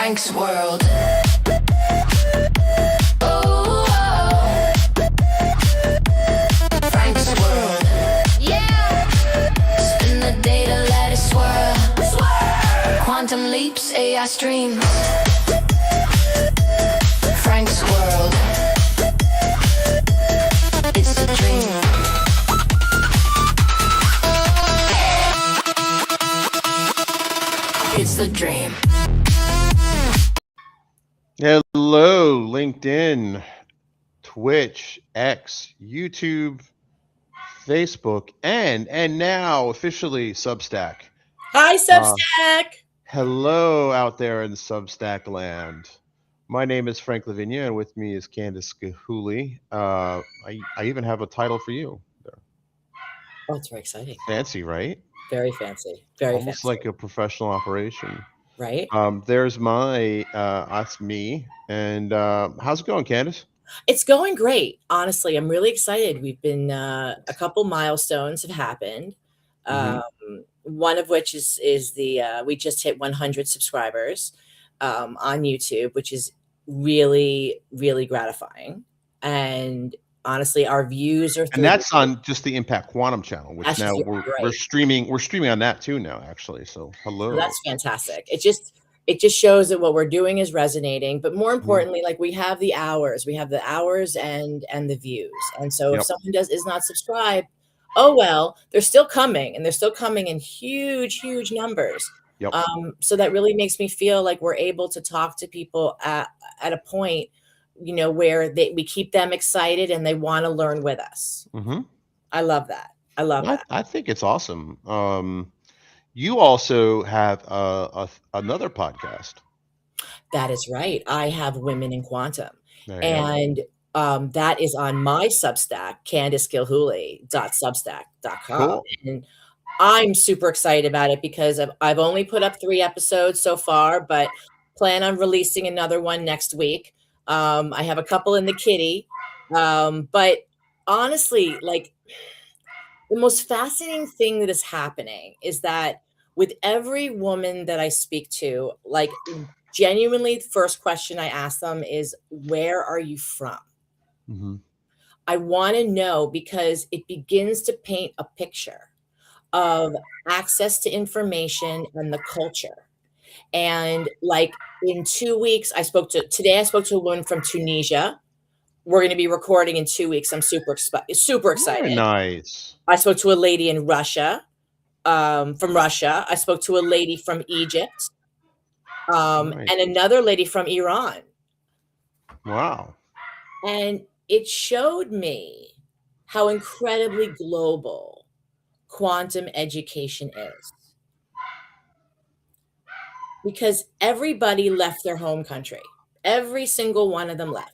Frank's world. Oh, Frank's world. Yeah. Spin the data, let it swirl. Quantum leaps, AI streams. Frank's world. It's the dream. It's the dream. Hello, LinkedIn, Twitch, X, YouTube, Facebook, and now officially Substack. Hi, Substack. Hello out there in Substack land. My name is Frank Lavinia, and with me is Candace Gahuli. I even have a title for you there. Oh, it's very exciting. Fancy, right? Very fancy. Very Almost fancy. like a professional operation. Right? There's my, that's me. And how's it going, Candace? It's going great. Honestly, I'm really excited. We've been, a couple milestones have happened. One of which is the, we just hit 100 subscribers on YouTube, which is really, really gratifying. And honestly, our views are through. And that's on just the Impact Quantum channel, which That's now just- we're right. streaming on that too now, actually. So hello. So that's fantastic. It just shows that what we're doing is resonating, but more importantly, like we have the hours and the views. And so if someone is not subscribed, oh well, they're still coming, and they're still coming in huge numbers. So that really makes me feel like we're able to talk to people at a point, where we keep them excited and they want to learn with us. I love that. I think it's awesome. You also have another podcast. That is right. I have Women in Quantum, and that is on my Substack, CandaceGilhooly.substack.com. Cool. And I'm super excited about it because I've only put up 3 episodes so far, but plan on releasing another one next week. I have a couple in the kitty, but honestly, like the most fascinating thing that is happening is that with every woman that I speak to, like genuinely, the first question I ask them is, where are you from? I want to know because it begins to paint a picture of access to information and the culture. And like in 2 weeks, today I spoke to a woman from Tunisia. We're going to be recording in 2 weeks. I'm super excited. Very nice. I spoke to a lady in Russia, from Russia. I spoke to a lady from Egypt, and another lady from Iran. Wow. And it showed me how incredibly global quantum education is. Because everybody left their home country. Every single one of them left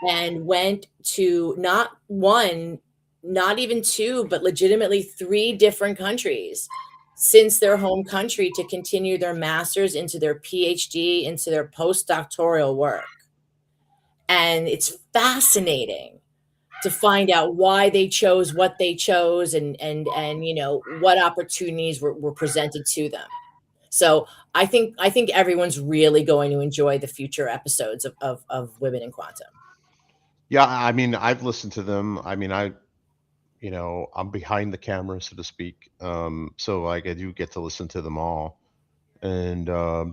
and went to not one, not even 2, but legitimately 3 different countries since their home country to continue their master's, into their PhD, into their postdoctoral work. And it's fascinating to find out why they chose what they chose and what opportunities were presented to them. So I think everyone's really going to enjoy the future episodes of Women in Quantum. Yeah, I mean, I've listened to them. I mean, I'm behind the camera, so to speak. So like I do get to listen to them all, and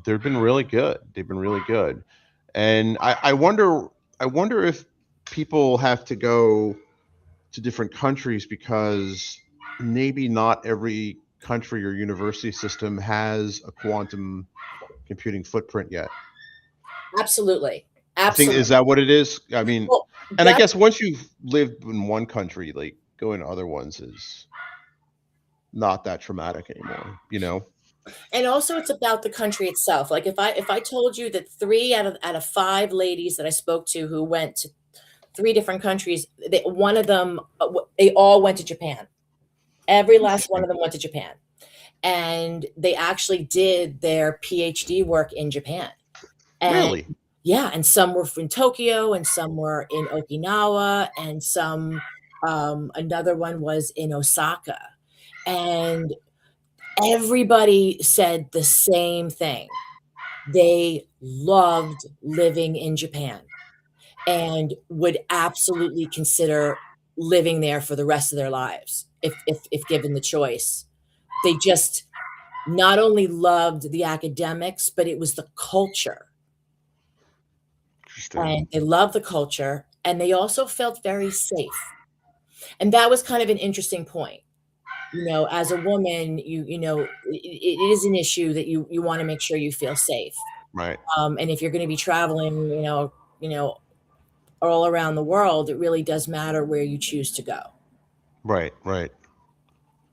they've been really good. And I wonder if people have to go to different countries because maybe not every country or university system has a quantum computing footprint yet. Absolutely. Is that what it is? I mean, and I guess once you've lived in one country, like going to other ones is not that traumatic anymore, And also it's about the country itself. Like if I told you that 3 out of 5 ladies that I spoke to who went to 3 different countries, they all went to Japan. Every last one of them went to Japan. And they actually did their PhD work in Japan. And really? Yeah, and some were in Tokyo, and some were in Okinawa, and some another one was in Osaka. And everybody said the same thing. they loved living in Japan and would absolutely consider living there for the rest of their lives if given the choice. They just not only loved the academics, but it was the culture, Interesting. and they loved the culture, and they also felt very safe, and that was kind of an interesting point. As a woman, it is an issue that you wanna make sure you feel safe, Right. and if you're gonna be traveling, you know, all around the world, it really does matter where you choose to go. Right. Right.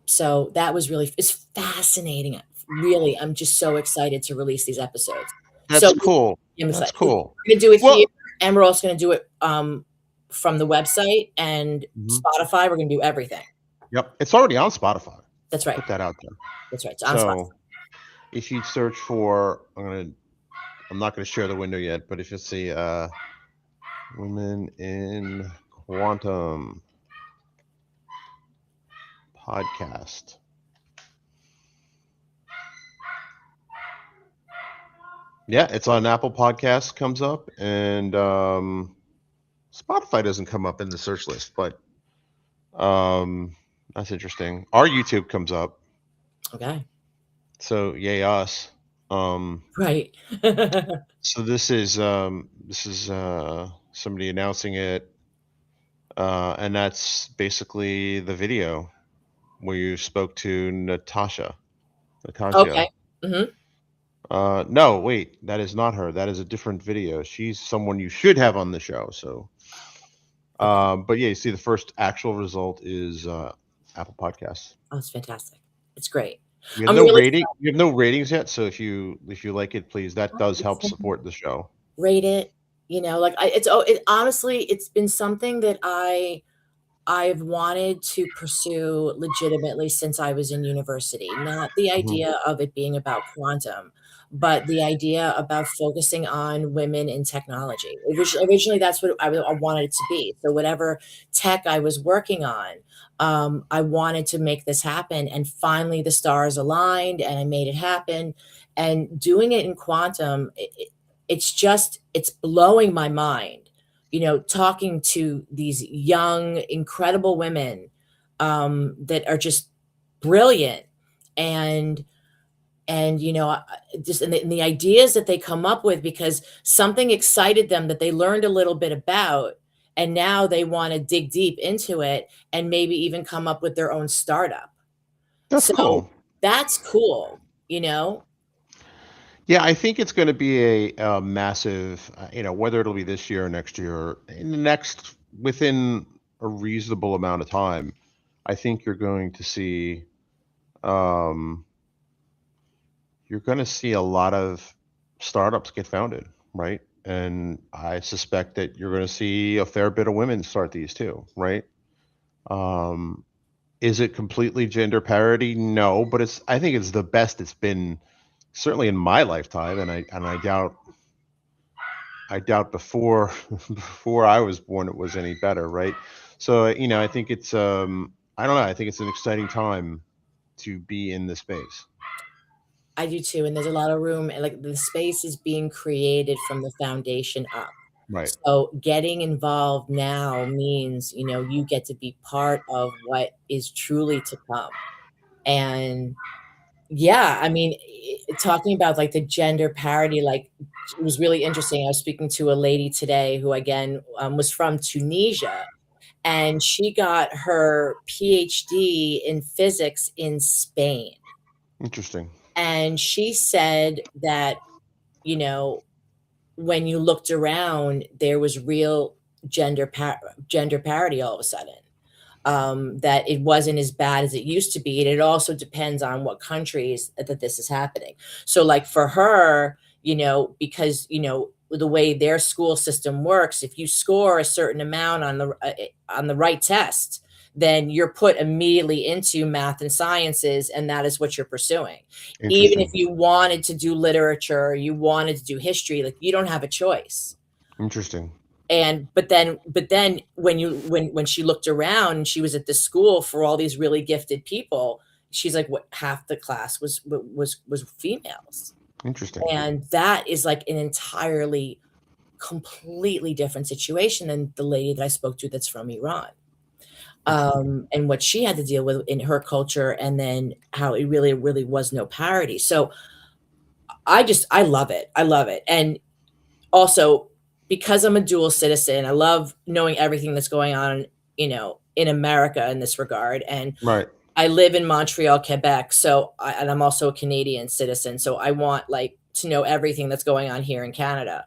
So that was really it's fascinating. Really, I'm just so excited to release these episodes. So That's cool. I'm That's excited. We're cool. gonna do it here, Well, and we're also gonna do it, from the website and mhm. Spotify. We're gonna do everything. Yep. It's already on Spotify. That's right. Put that out there. That's right. It's on Spotify. So if you search for, I'm not gonna share the window yet, but if you see Women in Quantum podcast. Yeah, it's on Apple Podcasts, comes up, and Spotify doesn't come up in the search list, but that's interesting. Our YouTube comes up, Okay. so yay us. Right. So this is somebody announcing it, and that's basically the video where you spoke to Natasha. Okay. Mhm. No, wait, that is not her. That is a different video. She's someone you should have on the show. So, Okay. but yeah, you see, the first actual result is Apple Podcasts. Oh, it's fantastic. It's great. We have I'm no really rating. We have no ratings yet. So if you like it, please, that does help excited. support the show. Rate it, like it honestly, it's been something that I've wanted to pursue legitimately since I was in university. Not the Mhm. idea of it being about quantum, but the idea about focusing on women in technology. Originally, that's what I wanted it to be. So whatever tech I was working on, I wanted to make this happen. And finally, the stars aligned, and I made it happen. And doing it in quantum, it's blowing my mind, talking to these young, incredible women, that are just brilliant, and just and the ideas that they come up with because something excited them that they learned a little bit about, and now they want to dig deep into it and maybe even come up with their own startup. That's So cool. that's cool, you know? Yeah, I think it's going to be a massive, whether it'll be this year or next year, in the next within a reasonable amount of time. I think um, you're going to see a lot of startups get founded, right? And I suspect that you're going to see a fair bit of women start these too, right? Um, is it completely gender parity? No, but I think it's the best it's been certainly in my lifetime, and I doubt before before I was born it was any better, right? So I think it's I don't know, I think it's an exciting time to be in the space. I do too, and there's a lot of room, and like the space is being created from the foundation up. Right. So getting involved now means, you get to be part of what is truly to come. And yeah, I mean, talking about like the gender parity, like it was really interesting. I was speaking to a lady today who, again, was from Tunisia, and she got her PhD in physics in Spain. Interesting. And she said that, you know, when you looked around, there was real gender parity all of a sudden. That it wasn't as bad as it used to be. And it also depends on what countries that this is happening. So, like for her, because the way their school system works, if you score a certain amount on the right test, then you're put immediately into math and sciences, and that is what you're pursuing. Even if Interesting. you wanted to do literature, or you wanted to do history, like you don't have a choice. Interesting. And but then when she looked around and she was at the school for all these really gifted people, she's like, what, half the class was females. Interesting. And that is like an entirely, completely different situation than the lady that I spoke to that's from Iran. Interesting. And what she had to deal with in her culture, and then how it really, really was no parity. So I love it. I love it. And also, because I'm a dual citizen, I love knowing everything that's going on, in America in this regard. And Right. I live in Montreal, Quebec, and I'm also a Canadian citizen, so I want, like, to know everything that's going on here in Canada.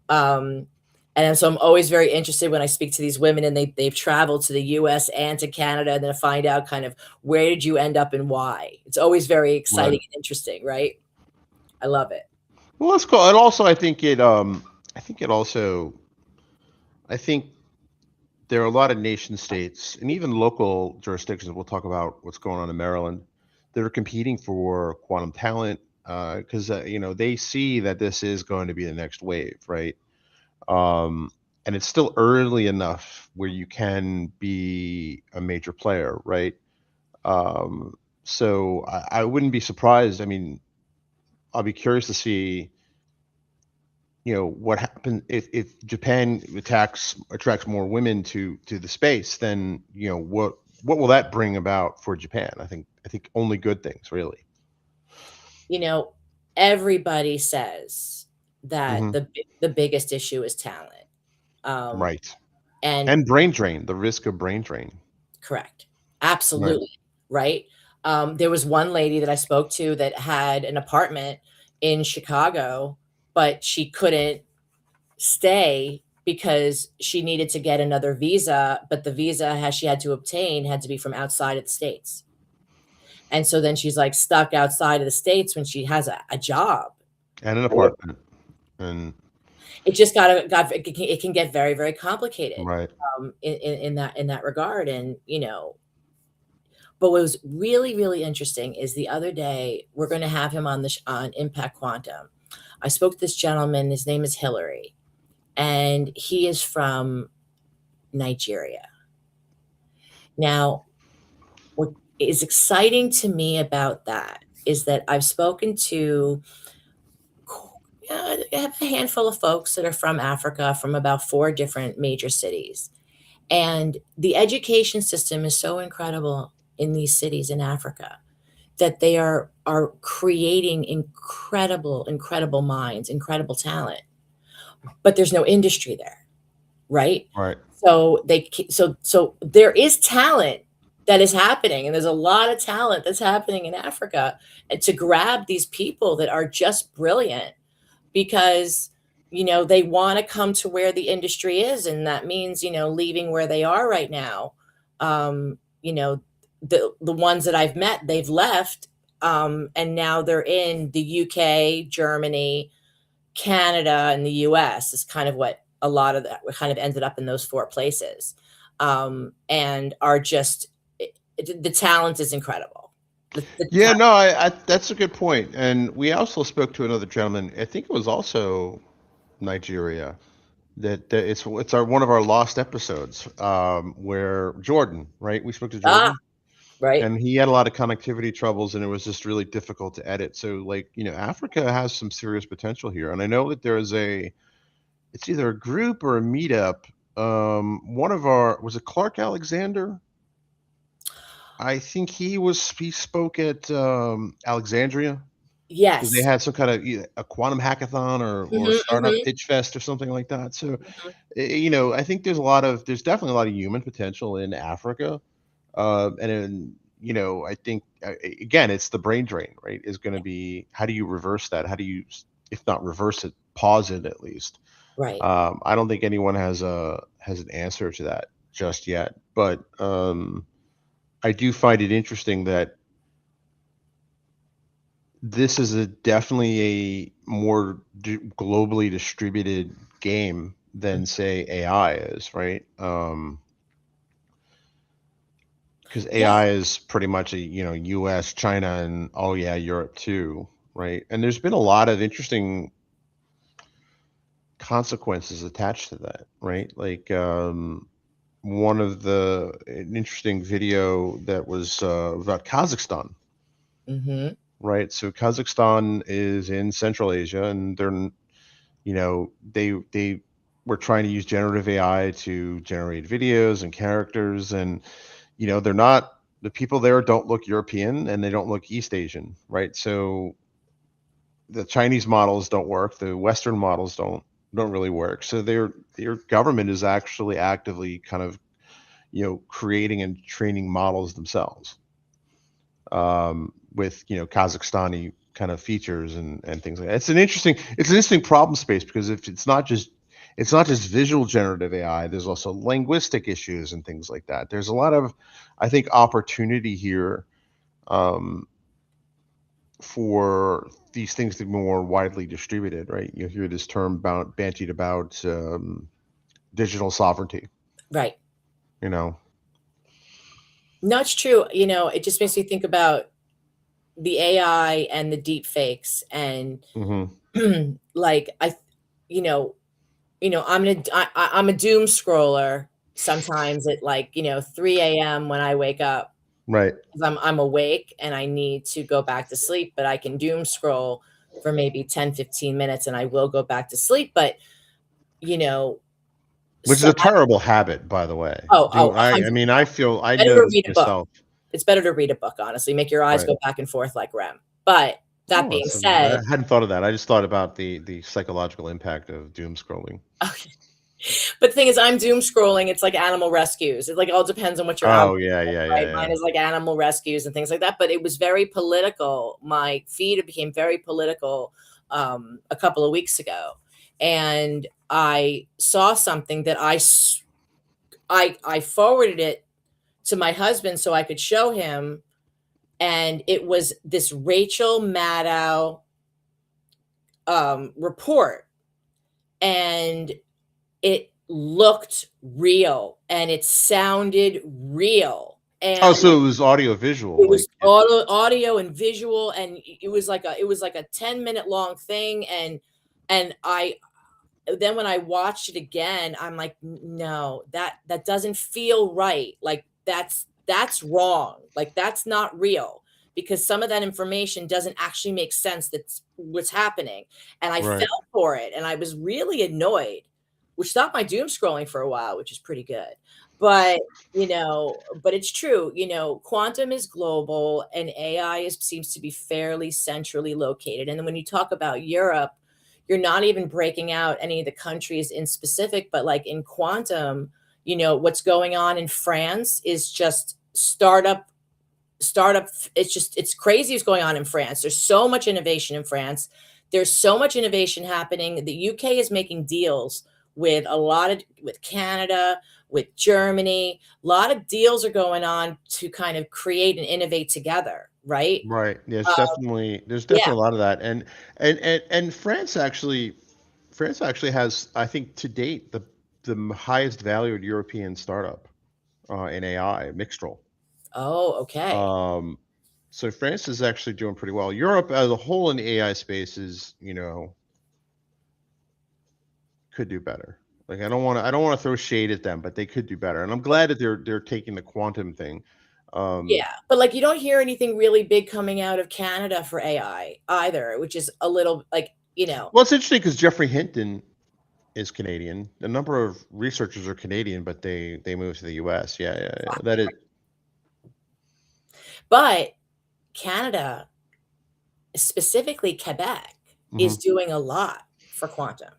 Um, and so I'm always very interested when I speak to these women and they've traveled to the US and to Canada, and then find out kind of where did you end up and why. It's always very Right. exciting and interesting, right? I love it. Well, that's cool. And also, I think it also, I think there are a lot of nation states and even local jurisdictions. We'll talk about what's going on in Maryland that are competing for quantum talent because they see that this is going to be the next wave, right? And it's still early enough where you can be a major player, right? So I wouldn't be surprised. I mean, I'll be curious to see, what happens if Japan attracts more women to the space. Then what will that bring about for Japan? I think only good things, really. You know, everybody says that Hmm. the biggest issue is talent. Um, Right. and And brain drain, the risk of brain drain. Correct. Right. Absolutely, right? There was one lady that I spoke to that had an apartment in Chicago, but she couldn't stay because she needed to get another visa, but the visa she had to obtain had to be from outside of the States. And so then she's, like, stuck outside of the States when she has a job. And an Right. apartment. And It just got it can get very, very complicated, right. in that regard. And, but what was really, really interesting is the other day, we're gonna have him on Impact Quantum. I spoke to this gentleman, his name is Hillary, and he is from Nigeria. Now, what is exciting to me about that is that I've spoken to I have a handful of folks that are from Africa, from about 4 different major cities. And the education system is so incredible in these cities in Africa that they are creating incredible, incredible minds, incredible talent, but there's no industry there, right? Right. So there is talent that is happening, and there's a lot of talent that's happening in Africa, and to grab these people that are just brilliant because they want to come to where the industry is, and that means leaving where they are right now. Um, you know the ones that I've met, they've left, and now they're in the UK, Germany, Canada, and the US is kind of what a lot of that kind of ended up in those 4 places, and are just the talent is incredible. The Yeah, talent, no, I that's a good point. And we also spoke to another gentleman. I think it was also Nigeria. That it's our one of our lost episodes, where Jordan, right? We spoke to ah, Jordan, right. and he had a lot of connectivity troubles, and it was just really difficult to edit. So, like, Africa has some serious potential here, and I know that it's either a group or a meetup. One of our was it Clark Alexander? I think he spoke at Alexandria because they Yes. had some kind of a quantum hackathon or Mhm, startup mhm, pitch fest or something like that. So, mhm. I think there's definitely a lot of human potential in Africa. And then, I think again, it's the brain drain, right? Is going to be how do you reverse that? How do you, if not reverse it, pause it at least? Right. I don't think anyone has an answer to that just yet, but I do find it interesting that this is a definitely a more globally distributed game Mm. than say AI is, right? Because Yeah. AI is pretty much a U.S., China, and oh yeah, Europe too, right? And there's been a lot of interesting consequences attached to that, right? Like one of an interesting video that was about Kazakhstan. Mhm. right? So Kazakhstan is in Central Asia, and they were trying to use generative AI to generate videos and characters, and they're not the people there don't look European and they don't look East Asian, right? So the Chinese models don't work, the Western models don't really work. So their government is actually actively kind of creating and training models themselves, with Kazakhstani kind of features and things like that. It's an interesting problem space, because if it's not just visual generative AI, there's also linguistic issues and things like that. There's a lot of, I think, opportunity here, um, for these things to be more widely distributed, right? You hear this term bantied about, digital sovereignty, Right. you know. No, it's true. It just makes me think about the AI and the deep fakes and Hmm. like you know, I'm a doom scroller sometimes at 3 a.m. when I wake up Right. because I'm awake and I need to go back to sleep, but I can doom scroll for maybe 10, 15 minutes and I will go back to sleep. But you know, Which is so a terrible habit, by the way. Do I 100. mean, I Better to noticed read a book. myself. It's better to read a book, honestly. Make your eyes Right. go back and forth like REM. But that Oh, being I said, hadn't thought of that. I just thought about the psychological impact of doom scrolling. but the thing is, I'm doom scrolling. It's like animal rescues. It like all depends on what your Oh, algorithm yeah, is, yeah, right? yeah, Mine yeah. is like animal rescues and things like that. But it was very political. My feed became very political a couple of weeks ago, and I saw something that I forwarded it to my husband so I could show him, and it was this Rachel Maddow report, and it looked real and it sounded real, Oh, and so it was audio visual, it like was audio and visual, and it was like a 10-minute long thing, and I then when I watched it again, I'm like, no, that doesn't feel right. Like that's wrong. Like that's not real because some of that information doesn't actually make sense. That's what's happening." And I right, fell for it, and I was really annoyed, which stopped my doom scrolling for a while, which is pretty good. But but it's true. Quantum is global, and AI seems to be fairly centrally located. And then when you talk about Europe, you're not even breaking out any of the countries in specific, but like in quantum, what's going on in France is just startup. It's crazy what's going on in France. There's so much innovation in France. There's so much innovation happening. The UK is making deals with Canada, with Germany. A lot of deals are going on to kind of create and innovate together, right? right. Uh, There's yeah. definitely a lot of that, and France actually has, I think, to date, the highest valued European startup, in AI, Mixtral. Oh, okay. Um, so France is actually doing pretty well. Europe as a whole in the AI space could do better. Like, I don't want to throw shade at them, but they could do better. And I'm glad that they're taking the quantum thing. Um, Yeah, but, like, you don't hear anything really big coming out of Canada for AI either, which is a little well, it's interesting because Jeffrey Hinton is Canadian. A number of researchers are Canadian, but they moved to the US. Yeah, yeah, yeah. That is. but Canada, specifically Quebec, is Mhm. doing a lot for quantum.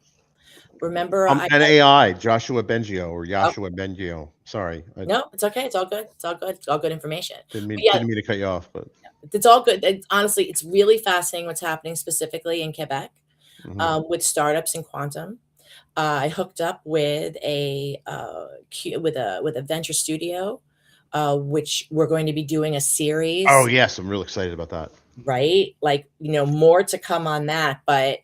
Remember, And AI, Joshua Bengio or oh, Joshua Bengio. Sorry, I no, it's okay, it's all good, it's all good, it's all good information. didn't But mean yeah, didn't mean to cut you off, but. it's all good. Honestly, it's really fascinating what's happening specifically in Quebec, Mhm. with startups in quantum. I hooked up with a venture studio, which we're going to be doing a Oh, series, yes, I'm real excited about that. right? Like, more to come on that, but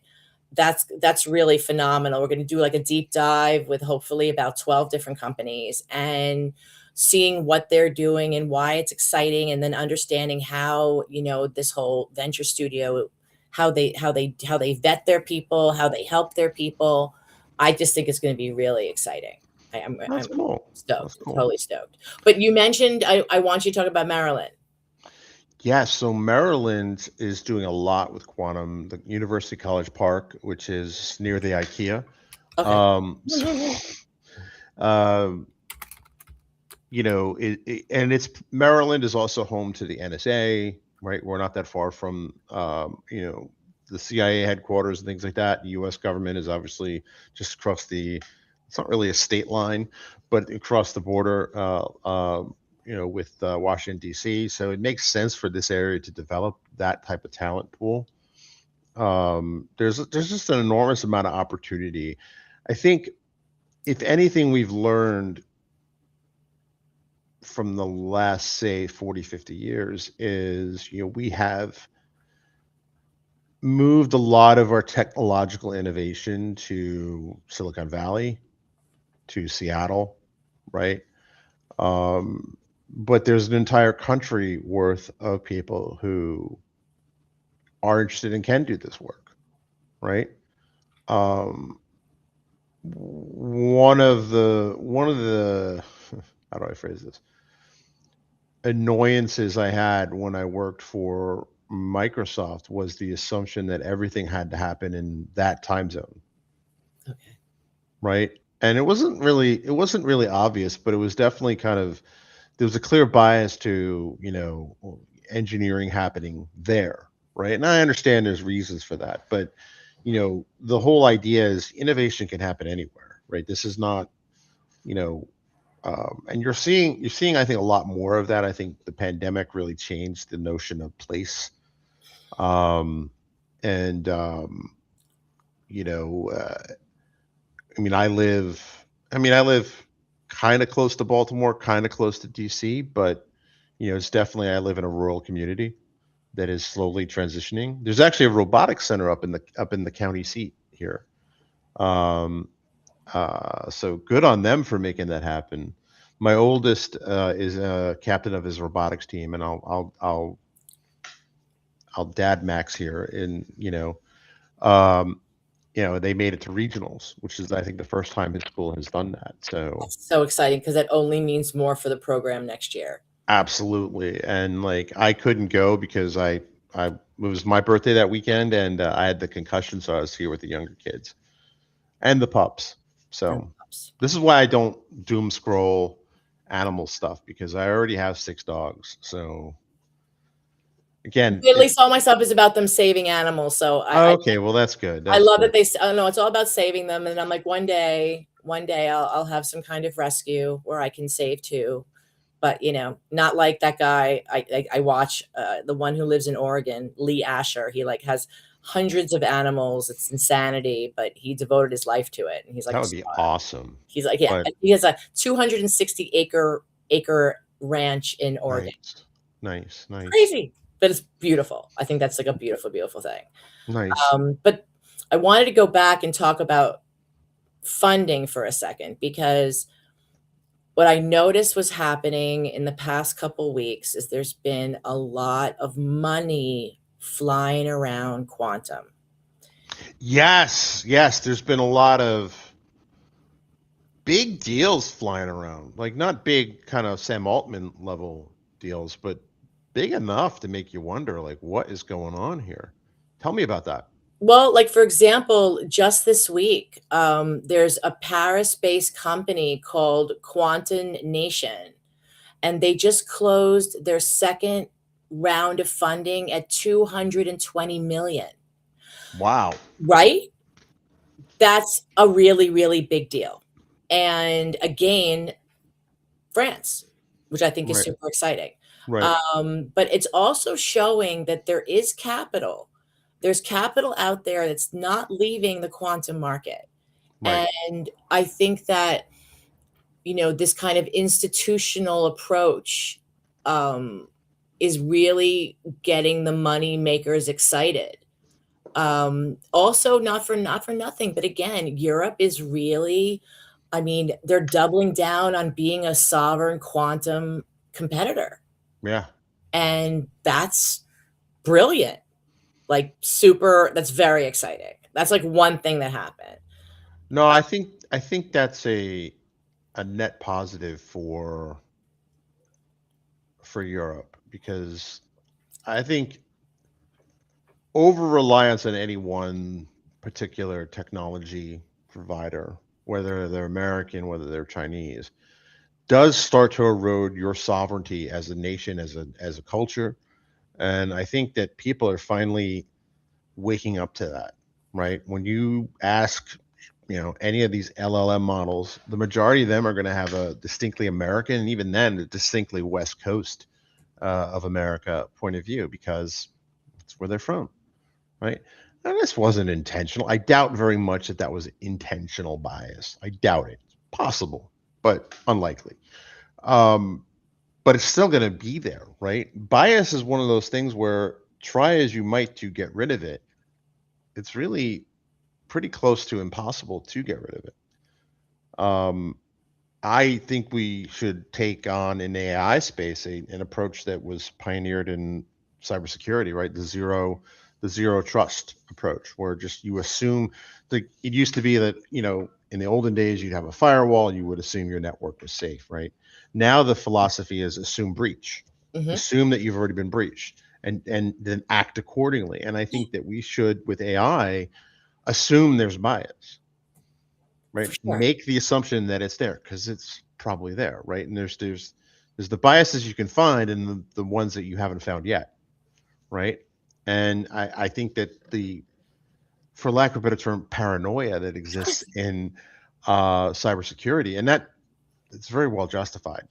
that's really phenomenal. We're going to do like a deep dive with hopefully about 12 different companies and seeing what they're doing and why it's exciting, and then understanding how, this whole venture studio, how they vet their people, how they help their people. I just think it's going to be really exciting. That's I'm cool. That's stoked, cool. totally stoked. But you mentioned I want you to talk about Maryland. Yeah, so Maryland is doing a lot with quantum. The University College Park, which is near the IKEA. Okay. So, um, and it's Maryland is also home to the NSA, right? We're not that far from, the CIA headquarters and things like that. The U.S. government is obviously just across the. It's not really a state line, but across the border, with Washington D.C. So it makes sense for this area to develop that type of talent pool. There's just an enormous amount of opportunity. I think if anything we've learned from the last, say, 40, 50 years is, we have moved a lot of our technological innovation to Silicon Valley, to Seattle, right? But there's an entire country worth of people who are interested and can do this work, right? Um, one of the how do I phrase this? Annoyances I had when I worked for Microsoft was the assumption that everything had to happen in that time zone, Okay. right? And it wasn't really obvious, but it was definitely kind of there was a clear bias to, engineering happening there, right? And I understand there's reasons for that, but the whole idea is innovation can happen anywhere, right? This is not, you know, and you're seeing I think a lot more of that. I think the pandemic really changed the notion of place. um and you know I mean I live kind of close to Baltimore, kind of close to DC, but it's definitely, I live in a rural community that is slowly transitioning. There's actually a robotics center up in the county seat here. um so good on them for making that happen. My oldest is a captain of his robotics team, and I'll dad Max here. And um, they made it to regionals, which is I think the first time his school has done that. So That's so exciting because that only means more for the program next year. absolutely, and like I couldn't go because it was my birthday that weekend, and I had the concussion, so I was here with the younger kids and the pups. And So pups. this is why I don't doom scroll animal stuff, because I already have 6 dogs. So again, At least all my stuff is about them saving animals. So okay, well that's good. I That's love good. that I don't know, it's all about saving them. And I'm like, one day I'll have some kind of rescue where I can save two. But not like that guy. I watch the one who lives in Oregon, Lee Asher. He like has hundreds of animals. It's insanity, but he devoted his life to it, and he's like That a would be star. awesome. He's like, yeah, But he has a 260 acre ranch in Oregon. nice, nice, nice, Crazy, but it's beautiful. I think that's like a beautiful, beautiful thing. nice. But I wanted to go back and talk about funding for a second, because what I noticed was happening in the past couple weeks is there's been a lot of money flying around quantum. Yes, yes. There's been a lot of big deals flying around. Like not big kind of Sam Altman level deals, but big enough to make you wonder, like, what is going on here? Tell me about that. Well, like for example, just this week, there's a Paris-based company called Quantum Nation, and they just closed their second round of funding at 220 million. Wow. Right? That's a really, really big deal. And again, France, which I think is Right. super exciting. Right. But it's also showing that there is capital. There's capital out there that's not leaving the quantum market. Right. And I think that, this kind of institutional approach um, is really getting the money makers excited. Also, not for nothing, but again, Europe is really, I mean, they're doubling down on being a sovereign quantum competitor, Yeah. and that's brilliant. Like super, that's very exciting. That's like one thing that happened. No, I think that's a net positive for Europe, because I think over reliance on any one particular technology provider, whether they're American, whether they're Chinese, does start to erode your sovereignty as a nation, as a culture. And I think that people are finally waking up to that, right? When you ask, any of these LLM models, the majority of them are going to have a distinctly American, and even then, a distinctly West Coast of America point of view, because it's where they're from, right? And this wasn't intentional. I doubt very much that that was intentional bias. I doubt it. Possible, but unlikely. Um, but it's still going to be there, right? Bias is one of those things where try as you might to get rid of it, it's really pretty close to impossible to get rid of it. I think we should take on in the AI space an approach that was pioneered in cybersecurity, right? The zero trust approach, where just you assume it used to be that, in the olden days, you'd have a firewall, you would assume your network was safe, right? Now the philosophy is assume breach, assume that you've already been breached, and then act accordingly. And I think that we should, with AI, assume there's bias, right? For sure. Make the assumption that it's there because it's probably there, right? And there's the biases you can find and the ones that you haven't found yet, right? And I think that for lack of a better term, paranoia that exists in cybersecurity, and that it's very well justified,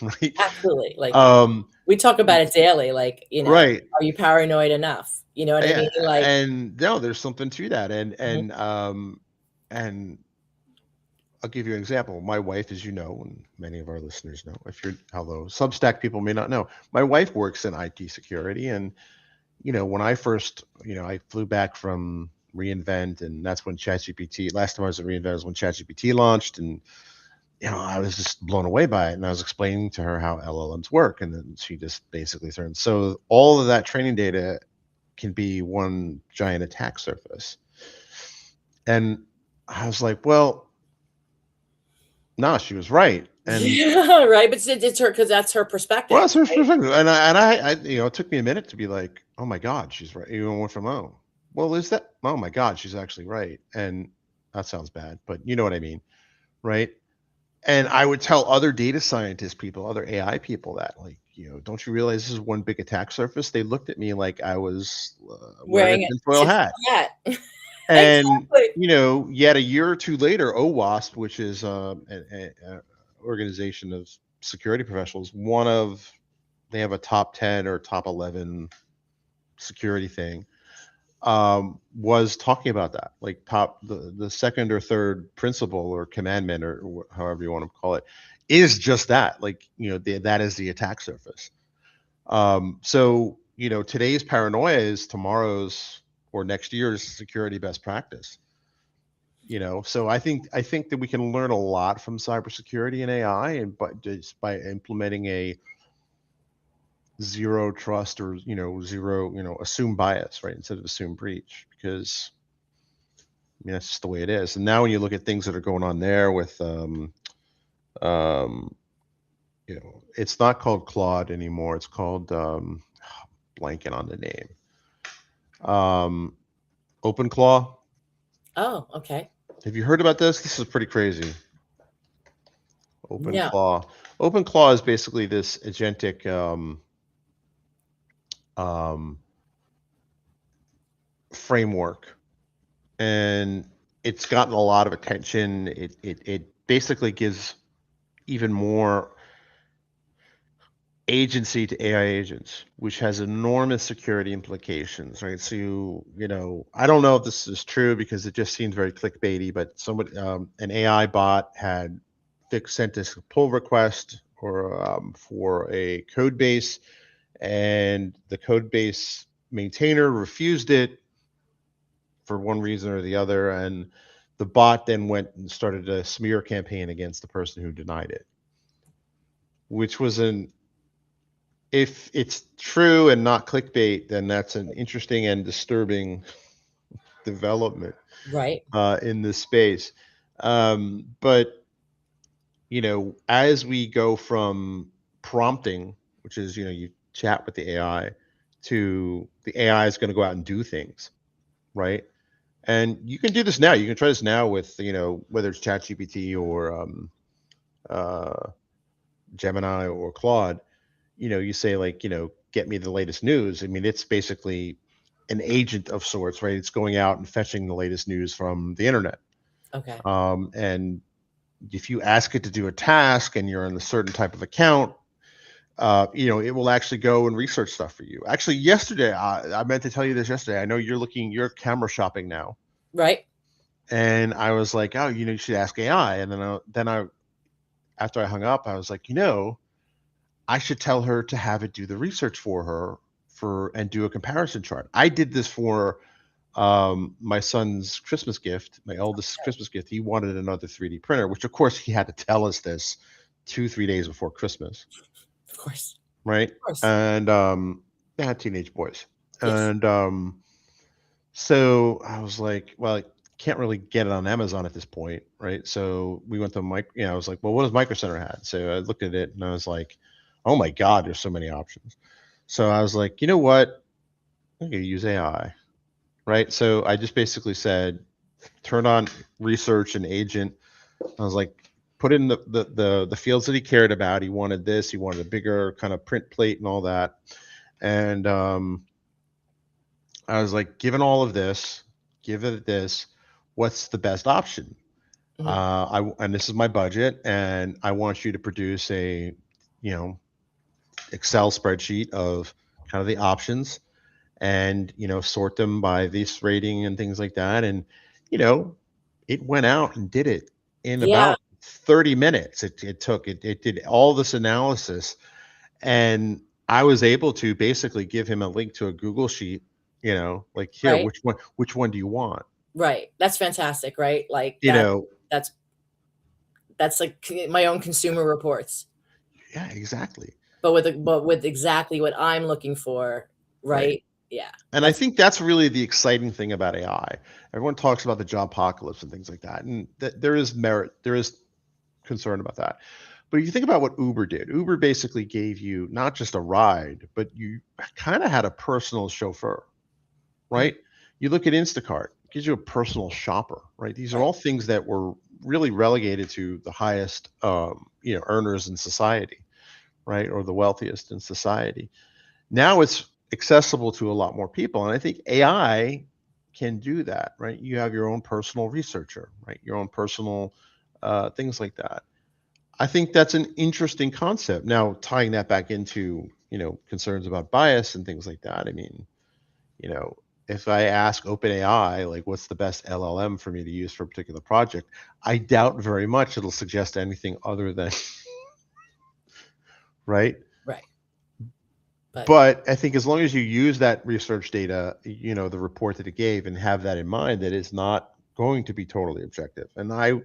right? Absolutely. Like, Um, we talk about it daily, like, right. are you paranoid enough? You know what I Yeah, mean? Like, and no, there's something to that, mhm. and I'll give you an example. My wife, as you know, and many of our listeners know, although Substack people may not know, my wife works in IT security. And, when I first, I flew back from reInvent, and that's when last time I was at reInvent was when ChatGPT launched. And, I was just blown away by it. And I was explaining to her how LLMs work. And then she just basically turned. So all of that training data can be one giant attack surface. And I was like, well, no, she was right. And Yeah, right. But it's her, because that's her well, perspective. that's her perspective. And I, it took me a minute to be like, oh my God, she's right. Even went from, oh, well, oh my God, she's actually right. And that sounds bad, but you know what I mean, right? And I would tell other data scientist people, other AI people that, like, don't you realize this is one big attack surface? They looked at me like I was wearing a Wearing a tinfoil tinfoil hat. hat. And, Exactly. yet a year or two later, OWASP, which is an organization of security professionals, they have a top 10 or top 11 security thing, was talking about that, like the second or third principle or commandment, or however you want to call it, is just that, like, that is the attack surface. So, today's paranoia is tomorrow's or next year's security best practice. So I think that we can learn a lot from cybersecurity and AI, and but just by implementing a zero trust, or zero, assume bias, right, instead of assume breach, because that's just the way it is. And now when you look at things that are going on there with um it's not called Claude anymore, it's called blanking on the name, um OpenClaw. Oh, okay. Have you heard about this? This is pretty crazy. No. OpenClaw is basically this agentic um, framework, and it's gotten a lot of attention. It basically gives even more agency to AI agents, which has enormous security implications, right? So I don't know if this is true because it just seems very clickbaity, but somebody, an AI bot had sent us a pull request or for a code base, and the code base maintainer refused it for one reason or the other, and the bot then went and started a smear campaign against the person who denied it, which was if it's true and not clickbait, then that's an interesting and disturbing development Right. in this space. But as we go from prompting, which is you chat with the AI, to the AI is going to go out and do things, right? And you can do this now. You can try this now with, whether it's ChatGPT or uh, Gemini or Claude. You say like, get me the latest news. I mean, it's basically an agent of sorts, right? It's going out and fetching the latest news from the internet. Okay. And if you ask it to do a task and you're in a certain type of account, it will actually go and research stuff for you. Actually, yesterday, I meant to tell you this yesterday. I know you're camera shopping now, Right. and I was like, oh, you should ask AI. And then I after I hung up, I was like, I should tell her to have it do the research for her and do a comparison chart. I did this for my son's Christmas gift, my eldest Christmas gift. He wanted another 3D printer, which of course he had to tell us this 2-3 days before Christmas. Of course. Right. Of course. And they had teenage boys. Yes. And so I was like, well, I can't really get it on Amazon at this point, right? So we went to I was like, well, what does Micro Center have? So I looked at it and I was like, oh my God, there's so many options. So I was like, you know what? I'm gonna use AI. Right. So I just basically said, turn on research and agent. I was like, put in the fields that he cared about. He wanted this, he wanted a bigger kind of print plate and all that. And I was like, given all of this, give it this, what's the best option? And this is my budget, and I want you to produce a, Excel spreadsheet of kind of the options, and sort them by this rating and things like that. And it went out and did it in about 30 minutes. It took it did all this analysis, and I was able to basically give him a link to a Google sheet, like, here, Right. which one do you want? Right. That's fantastic, right? Like that's like my own consumer reports. Yeah, exactly. But with exactly what I'm looking for, right? Yeah. And I think that's really the exciting thing about AI. Everyone talks about the job apocalypse and things like that, and there is concern about that. But if you think about what Uber did, Uber basically gave you not just a ride, but you kind of had a personal chauffeur, right? You look at Instacart, it gives you a personal shopper, right? These are all things that were really relegated to the highest, earners in society, right? Or the wealthiest in society. Now it's accessible to a lot more people. And I think AI can do that, right? You have your own personal researcher, right? Your own personal things like that. I think that's an interesting concept. Now, tying that back into, concerns about bias and things like that. I mean, if I ask OpenAI, like, what's the best LLM for me to use for a particular project, I doubt very much it'll suggest anything other than, right? Right. But I think as long as you use that research data, the report that it gave, and have that in mind, that it's not going to be totally objective. And I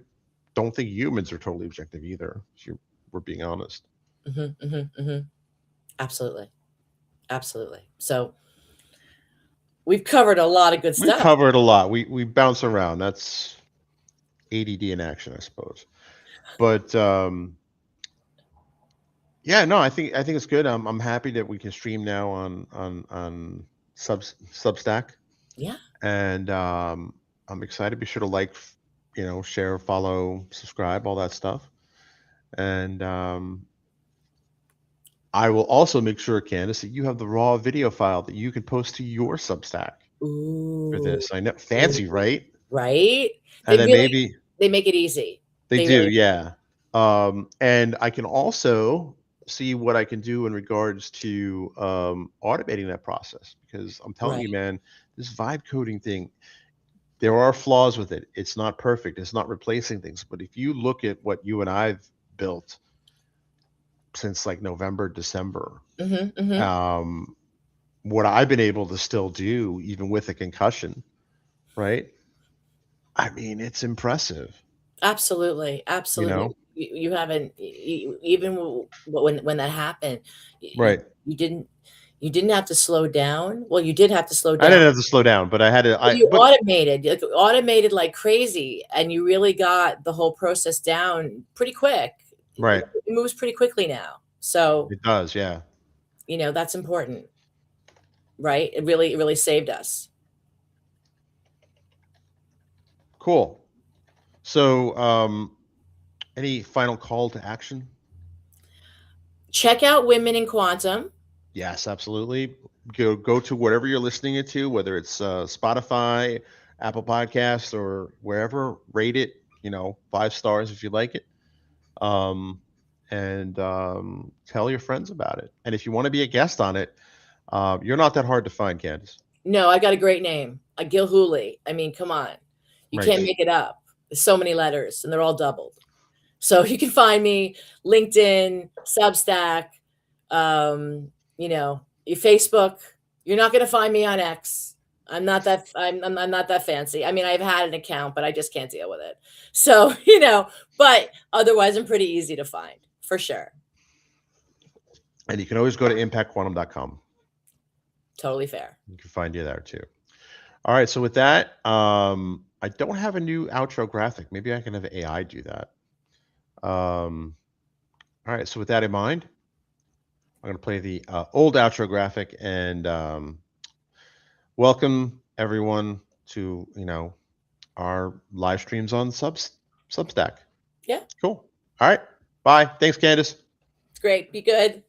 don't think humans are totally objective either, if we're being honest. Absolutely. Absolutely. So we've covered a lot of good stuff. We've covered a lot. We bounce around. That's ADD in action, I suppose. But yeah, no, I think it's good. I'm happy that we can stream now on Substack. Yeah. And I'm excited. Be sure to like, share, follow, subscribe, all that stuff. And I will also make sure, Candace, that you have the raw video file that you can post to your Substack for this. I know, fancy, right? Right. And then maybe they make it easy. They do, really, yeah. And I can also see what I can do in regards to automating that process, because I'm telling you, man, this vibe coding thing, there are flaws with it. It's not perfect. It's not replacing things. But if you look at what you and I've built since like November, December, what I've been able to still do, even with a concussion, right? I mean, it's impressive. Absolutely. Absolutely. You haven't, even when that happened, right? You didn't have to slow down. Well, you did have to slow down. I didn't have to slow down, but I had to. Automated like crazy, and you really got the whole process down pretty quick. Right. It moves pretty quickly now. So it does, yeah. That's important. right? It really saved us. Cool. So, any final call to action? Check out Women in Quantum. Yes, absolutely. Go to whatever you're listening it to, whether it's Spotify, Apple Podcasts, or wherever. Rate it, 5 stars if you like it, and tell your friends about it. And if you want to be a guest on it, you're not that hard to find, Candace. No, I got a great name. Gil Hooley. I mean, come on. You Right. can't make it up. There's so many letters and they're all doubled. So you can find me LinkedIn, Substack, your Facebook. You're not going to find me on X. I'm not that fancy. I mean, I've had an account, but I just can't deal with it. So, but otherwise I'm pretty easy to find for sure. And you can always go to impactquantum.com. Totally fair. You can find you there too. All right. So with that, I don't have a new outro graphic. Maybe I can have AI do that. All right. So with that in mind, I'm going to play the old outro graphic and welcome everyone to, our live streams on Substack. Yeah. Cool. All right. Bye. Thanks, Candace. It's great. Be good.